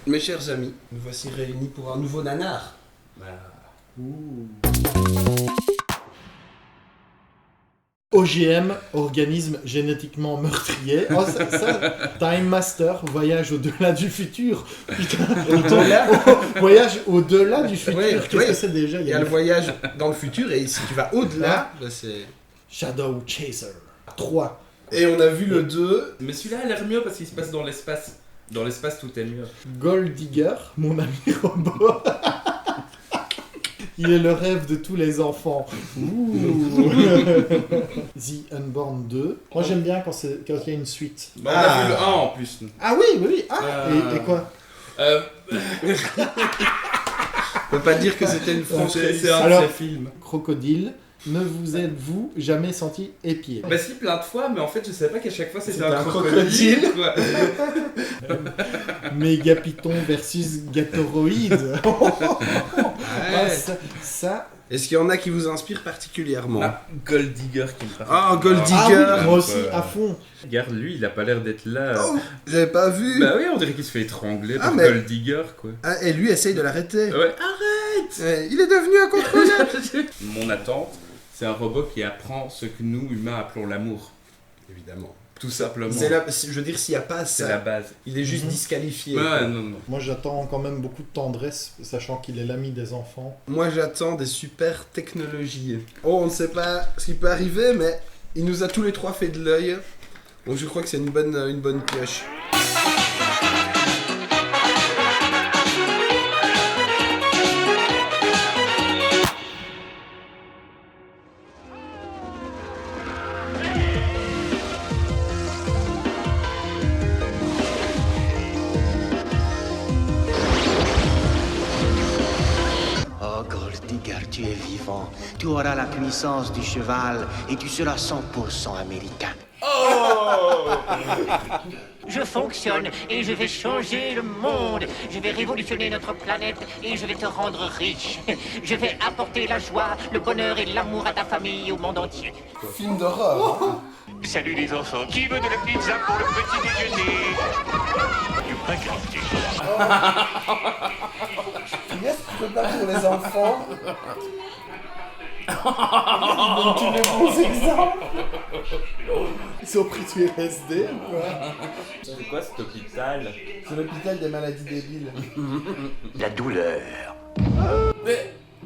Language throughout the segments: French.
Mes chers amis, nous voici réunis pour un nouveau nanar. OGM, organisme génétiquement meurtrier. Oh, ça, Time Master, voyage au-delà du futur. Putain, voyage au-delà du futur. Ouais, Qu'est-ce ouais. que c'est déjà? Il y a le voyage dans le futur et si tu vas au-delà, bah c'est... Shadow Chaser 3. Et on a vu le 2. Mais celui-là a l'air mieux parce qu'il se passe dans l'espace. Dans l'espace, tout est mieux. Gold Digger, mon ami robot. Il est le rêve de tous les enfants. Ouh. The Unborn 2. Moi j'aime bien quand il y a une suite. Bah, on a vu le 1 en plus. Ah oui. Ah, et quoi? On peut pas dire que c'était une franchise. C'est un Alors- de ces films. Crocodile, ne vous êtes-vous jamais senti épié? Bah si, plein de fois, mais en fait je savais pas qu'à chaque fois c'était C'était un un crocodile. Quoi. Mégapiton versus Gatoroïde. Ah, ça... Est-ce qu'il y en a qui vous inspirent particulièrement? Gold Digger qui me parle. Ah, Gold Ah Digger. oui, moi aussi, à fond. Regarde, lui, il a pas l'air d'être là. Oh, j'avais pas vu. Bah oui, on dirait qu'il se fait étrangler par mais- Gold Digger, quoi. Ah, et lui essaye de l'arrêter. Ouais. Ouais, il est devenu un contrôleur. Mon attente, c'est un robot qui apprend ce que nous, humains, appelons l'amour. Évidemment. Tout simplement. Je veux dire, s'il n'y a pas C'est ça, la base. il est juste disqualifié. Ouais, non. Moi j'attends quand même beaucoup de tendresse, sachant qu'il est l'ami des enfants. Moi, j'attends des super technologies. Oh, on ne sait pas ce qui peut arriver, mais il nous a tous les trois fait de l'œil. Donc je crois que c'est une bonne pioche. Oh, Gold Digger, tu es vivant. Tu auras la puissance du cheval et tu seras 100% américain. Je fonctionne et je vais changer le monde. Je vais révolutionner notre planète et je vais te rendre riche. Je vais apporter la joie, le bonheur et l'amour à ta famille, au monde entier. Film d'horreur. Salut les enfants, qui veut de la pizza pour le petit déjeuner? Du pain grillé. Yes, tu peux pas pour les enfants. Donc, tous les bons exemples. Ils ont pris du LSD ou quoi? C'est quoi cet hôpital? C'est l'hôpital des maladies débiles. La douleur.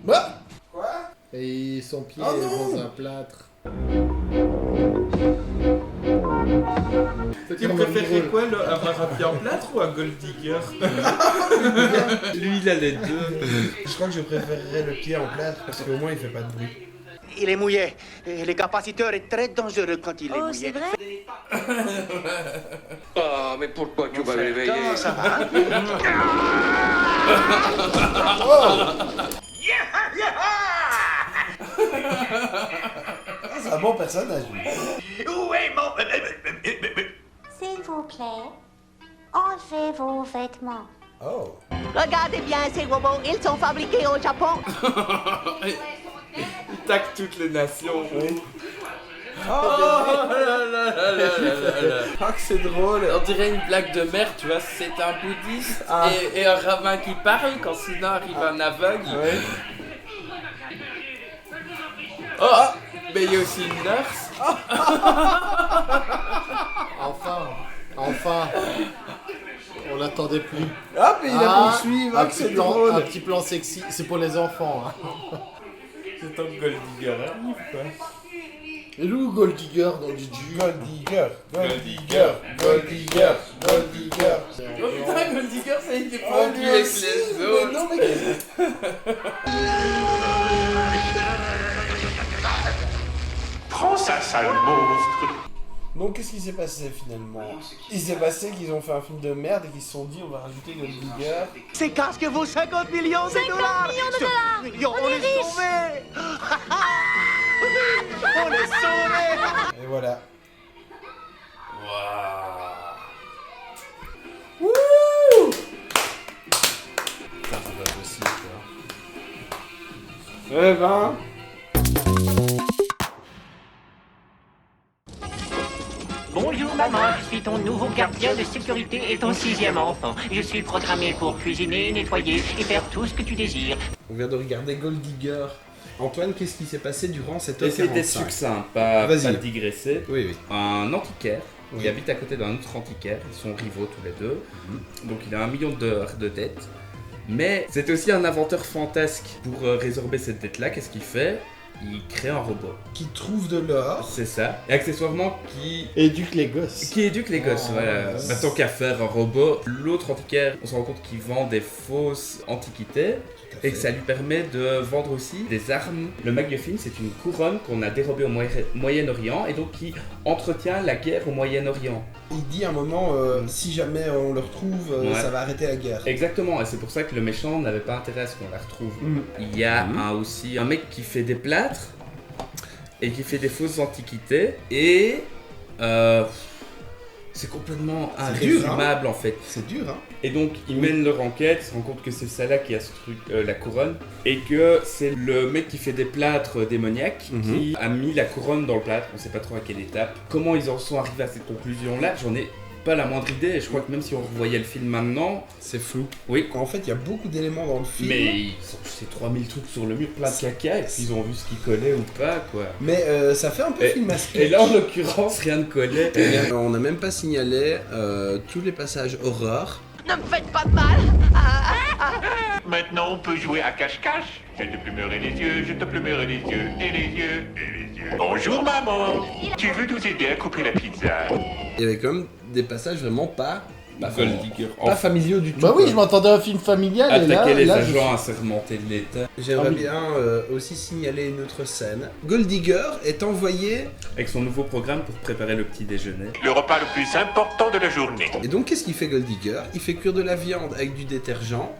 Bah Quoi? Et son pied Oh est non dans un plâtre. Tu préférerais quoi, avoir un pied en plâtre ou un Gold Digger? Lui, il a les deux. Je crois que je préférerais le pied en plâtre parce qu'au moins il fait pas de bruit. Il est mouillé. Et le capaciteur est très dangereux quand il est Oh, mouillé. c'est vrai? Oh, mais pourquoi tu vas me réveiller? Comment ça va? C'est un bon personnage. Lui. Où est mon... S'il vous plaît, enlevez vos vêtements. Oh. Regardez bien ces robots, ils sont fabriqués au Japon. Il taque toutes les nations. Oui. Ah, que c'est drôle. On dirait une blague de merde, tu vois, c'est un bouddhiste et un rabbin qui parle quand sinon arrive un aveugle. Ouais. Oh, mais il y a aussi une nurse. Enfin. On l'attendait plus. Ah, mais il a poursuivi. Ah, que c'est drôle. Un petit plan sexy, c'est pour les enfants. Hein. C'est tant que Gold Digger arrive, quoi. Et Lou Gold Digger dans du jus. Gold Digger, Gold Digger, Gold Digger, Gold Digger. Oh putain, Gold Digger, ça y est, il est Oh, pas lui plus avec aussi, les mais autres. non, mais... Prends ça, sale monstre. Donc qu'est-ce qui s'est passé finalement? Il s'est passé qu'ils ont fait un film de merde et qu'ils se sont dit on va rajouter Gold Digger. Ces casques vaut 50 millions de dollars. 50 millions de dollars. On est sauvés. On est sauvés. Et voilà. Wouh! Putain, c'est pas possible, quoi. Eh ben... Bonjour maman, je suis ton nouveau gardien de sécurité et ton 6e enfant. Je suis programmé pour cuisiner, nettoyer et faire tout ce que tu désires. On vient de regarder Gold Digger. Antoine, qu'est-ce qui s'est passé durant cette Et heure c'était 45? succinct, pas Vas-y. digresser. Oui, oui. Un antiquaire qui Oui. habite à côté d'un autre antiquaire, ils sont rivaux tous les deux. Donc il a 1 million de dettes. Mais c'est aussi un inventeur fantasque. Pour résorber cette dette-là, qu'est-ce qu'il fait? Il crée un robot. Qui trouve de l'or. C'est ça. Et accessoirement Éduque les gosses. qui éduque les gosses. Oh, Voilà. ouais. Bah, tant qu'à faire un robot, l'autre antiquaire, on se rend compte qu'il vend des fausses antiquités. Et que ça lui permet de vendre aussi des armes. Le MacGuffin, c'est une couronne qu'on a dérobée au Moyen-Orient et donc qui entretient la guerre au Moyen-Orient. Il dit à un moment, si jamais on le retrouve, Ouais. ça va arrêter la guerre. Exactement, et c'est pour ça que le méchant n'avait pas intérêt à ce qu'on la retrouve. Mhm. Il y a aussi un mec qui fait des plâtres et qui fait des fausses antiquités et c'est complètement C'est dur, irrésumable en fait. C'est dur, hein. Et donc ils mènent leur enquête, ils se rendent compte que c'est ça là qui a ce truc, la couronne, et que c'est le mec qui fait des plâtres démoniaques qui a mis la couronne dans le plâtre, on sait pas trop à quelle étape. Comment ils en sont arrivés à cette conclusion là, j'en ai pas la moindre idée, et je crois que même si on revoyait le film maintenant, C'est flou. oui, En fait, il y a beaucoup d'éléments dans le film. mais ils ont jeté 3000 trucs sur le mur, plein de caca, et puis ils ont vu ce qui collait ou pas, quoi. Mais ça fait un peu film à sketch. Et là, en l'occurrence, rien ne collait. On n'a même pas signalé tous les passages horreur. Ne me faites pas de mal. Maintenant, on peut jouer à cache-cache. Je te plumerai les yeux, je te plumerai les yeux, et les yeux, et les yeux. Bonjour, maman. Tu veux nous aider à couper la pizza? Il y avait quand même des passages vraiment pas Gold Digger. pas familiaux du tout. Bah oui, quoi. je m'attendais à un film familial et là, Attaquer les là, je agents assermentés de l'État. J'aimerais Ah oui. bien aussi signaler une autre scène. Gold Digger est envoyé. Avec son nouveau programme pour préparer le petit déjeuner. Le repas le plus important de la journée. Et donc, qu'est-ce qu'il fait Gold Digger? Il fait cuire de la viande avec du détergent.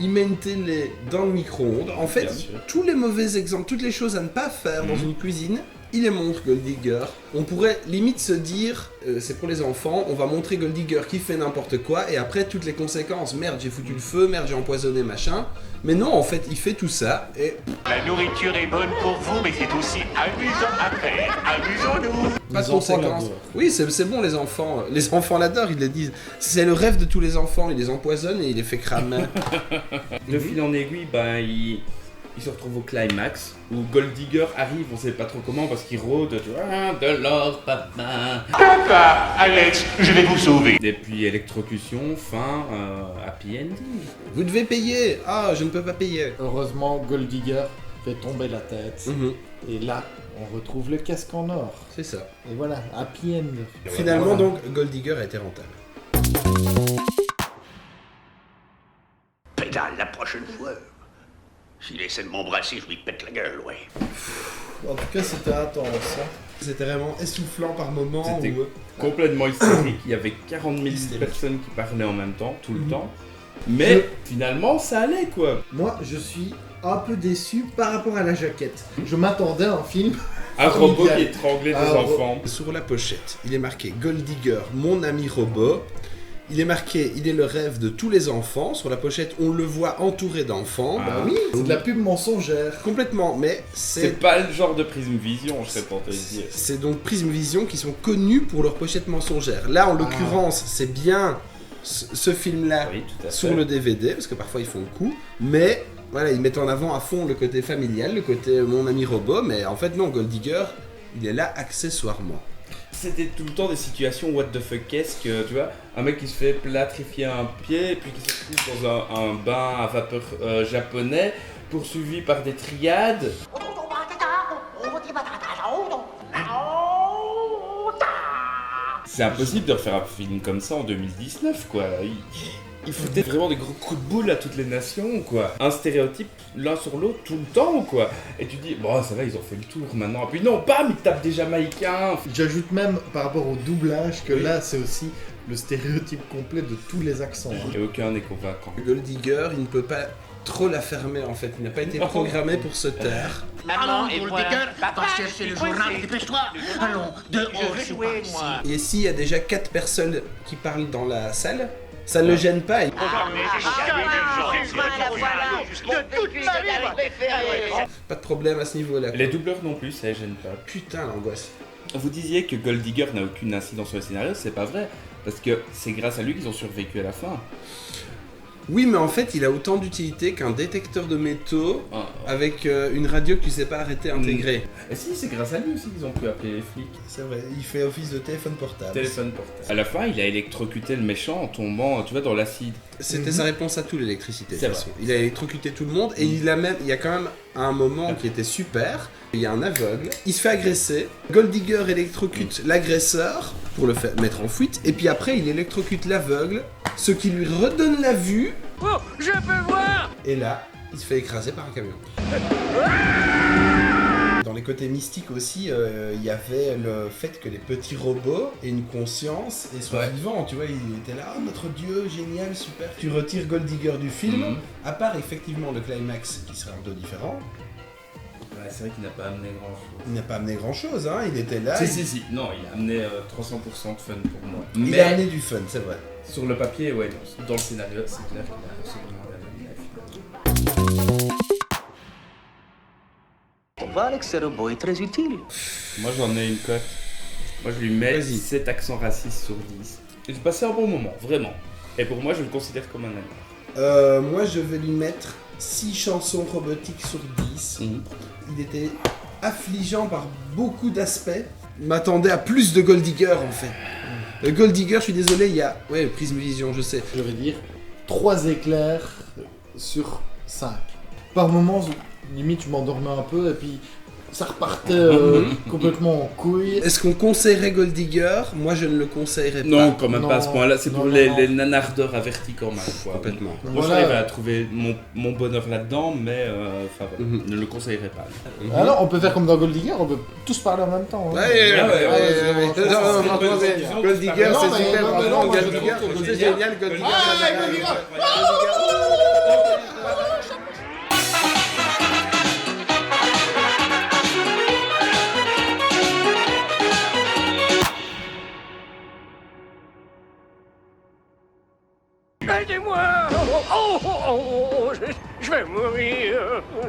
Il met une télé dans le micro-ondes. En fait, Bien sûr. tous les mauvais exemples, toutes les choses à ne pas faire dans une cuisine, il les montre, Gold Digger. On pourrait limite se dire, c'est pour les enfants, on va montrer Gold Digger qui fait n'importe quoi, et après toutes les conséquences. Merde, j'ai foutu le feu, merde, j'ai empoisonné, machin. Mais non, en fait, il fait tout ça, et La nourriture est bonne pour vous, mais c'est aussi amusant à faire. Amusons-nous. pas de Les enfants conséquences. l'adorent. Oui, c'est bon, les enfants. Les enfants l'adorent, ils le disent. C'est le rêve de tous les enfants, il les empoisonne et il les fait cramer. Le fil en aiguille, ben, il se retrouve au climax où Gold Digger arrive, on sait pas trop comment parce qu'il rôde, tu vois, de l'or, papa. Papa, Alex, je vais vous sauver. Et puis électrocution, fin, happy ending. Vous devez payer. Ah, je ne peux pas payer. heureusement, Gold Digger fait tomber la tête. Et là, on retrouve le casque en or. C'est ça. Et voilà, happy end. Finalement, donc, Gold Digger a été rentable. Pédale la prochaine fois. S'il essaie de m'embrasser, je lui pète la gueule, ouais. En tout cas, c'était intense. Hein. C'était vraiment essoufflant par moments. C'était où- complètement hystérique, il y avait 40 000 Hystérique. personnes qui parlaient en même temps, tout le temps. Mais finalement, ça allait quoi. Moi, je suis un peu déçu par rapport à la jaquette. Je m'attendais à un film. Un robot familial. qui étranglait des Ah, enfants. Sur la pochette, il est marqué Gold Digger, mon ami robot. Il est marqué, il est le rêve de tous les enfants. Sur la pochette, on le voit entouré d'enfants. Ah. Bah oui, c'est de la pub mensongère. Complètement, mais C'est pas le genre de Prism Vision, je serais tenté de dire. c'est donc Prism Vision qui sont connus pour leur pochette mensongère. Là, en l'occurrence, c'est bien ce film-là Oui, tout à fait. sur le DVD, parce que parfois ils font le coup, mais voilà, ils mettent en avant à fond le côté familial, le côté mon ami robot, mais en fait non, Gold Digger, il est là accessoirement. C'était tout le temps des situations what the fuck-esque, tu vois, un mec qui se fait plâtrifier un pied, puis qui se retrouve dans un bain à vapeur japonais, poursuivi par des triades. C'est impossible de refaire un film comme ça en 2019, quoi. Il foutait vraiment des gros coups de boule à toutes les nations, quoi. Un stéréotype l'un sur l'autre tout le temps, quoi. Et tu dis, bon, ça va, ils ont fait le tour maintenant. Et puis non, bam, ils tapent des Jamaïcains. J'ajoute même par rapport au doublage que Oui. là, c'est aussi le stéréotype complet de tous les accents. hein. Et aucun n'est convaincant. Gold Digger, il ne peut pas trop la fermer en fait, il n'a pas été Non. programmé pour se taire. Maman, et voilà. Papa, chercher le journal, dépêche-toi. Allons, dehors, Je veux c'est jouer, parti. moi. Et s'il y a déjà 4 personnes qui parlent dans la salle, ça ne le gêne pas. De toute ma vie, Pas de problème à ce niveau-là. Les doubleurs non plus, ça les gêne pas. Putain, l'angoisse. Vous disiez que Gold Digger n'a aucune incidence sur le scénario, c'est pas vrai. Parce que c'est grâce à lui qu'ils ont survécu à la fin. Oui, mais en fait, il a autant d'utilité qu'un détecteur de métaux Ah. avec une radio que tu sais pas arrêter intégrée. Et si, c'est grâce à lui aussi qu'ils ont pu appeler les flics. C'est vrai, il fait office de téléphone portable. Téléphone portable. À la fin, il a électrocuté le méchant en tombant, tu vois, dans l'acide. C'était sa réponse à tout, l'électricité. de C'est toute façon. Il a électrocuté tout le monde et il y a quand même un moment qui était super. Il y a un aveugle, il se fait agresser. Gold Digger électrocute l'agresseur pour le mettre en fuite. Et puis après, il électrocute l'aveugle, ce qui lui redonne la vue. Oh, je peux voir. Et là, il se fait écraser par un camion. Dans les côtés mystiques aussi, il y avait le fait que les petits robots aient une conscience et soient vivants. Tu vois, il était là, oh, notre dieu, génial, super. Tu retires Gold Digger du film, à part effectivement le climax qui serait un peu différent. Ouais, c'est vrai qu'il n'a pas amené grand chose. Il n'a pas amené grand chose, hein, il était là. Si. Non, il a amené 300% de fun pour moi. Il Mais a amené du fun, c'est vrai. sur le papier, ouais, non. Dans le scénario, c'est clair qu'il a absolument rien amené. On voit que ce robot est très utile. Moi, j'en ai une cote. Moi, je lui mets Vas-y. 7 accents racistes sur 10. J'ai passé un bon moment, vraiment. Et pour moi, je le considère comme un ami. Moi, je vais lui mettre 6 chansons robotiques sur 10. Il était affligeant par beaucoup d'aspects. Il m'attendait à plus de Gold Digger en fait. Gold Digger, je suis désolé, il y a... Ouais, Prisme Vision, je sais. Je vais dire 3 éclairs sur 5. Par moments, limite, je m'endormais un peu et puis ça repartait complètement en couille. Est-ce qu'on conseillerait Gold Digger? Moi, je ne le conseillerais pas. Non, quand même Non, pas à ce point-là. C'est non, pour non, les, non. les nanardeurs avertis quand même. Quoi. Complètement. Moi, Voilà. j'arrive à trouver mon bonheur là-dedans, mais enfin, voilà, ne le conseillerais pas. Alors, on peut faire comme dans Gold Digger, on peut tous parler en même temps. hein. Ouais. ouais. Non, c'est une bonne mais solution. Gold Digger, Non, c'est mais super. non, mais Franchement, non, moi, Gold je Digger, trouve que Gold c'est Digger- génial, Gold Digger. Ah, Gold Digger. Aidez-moi. Je vais mourir.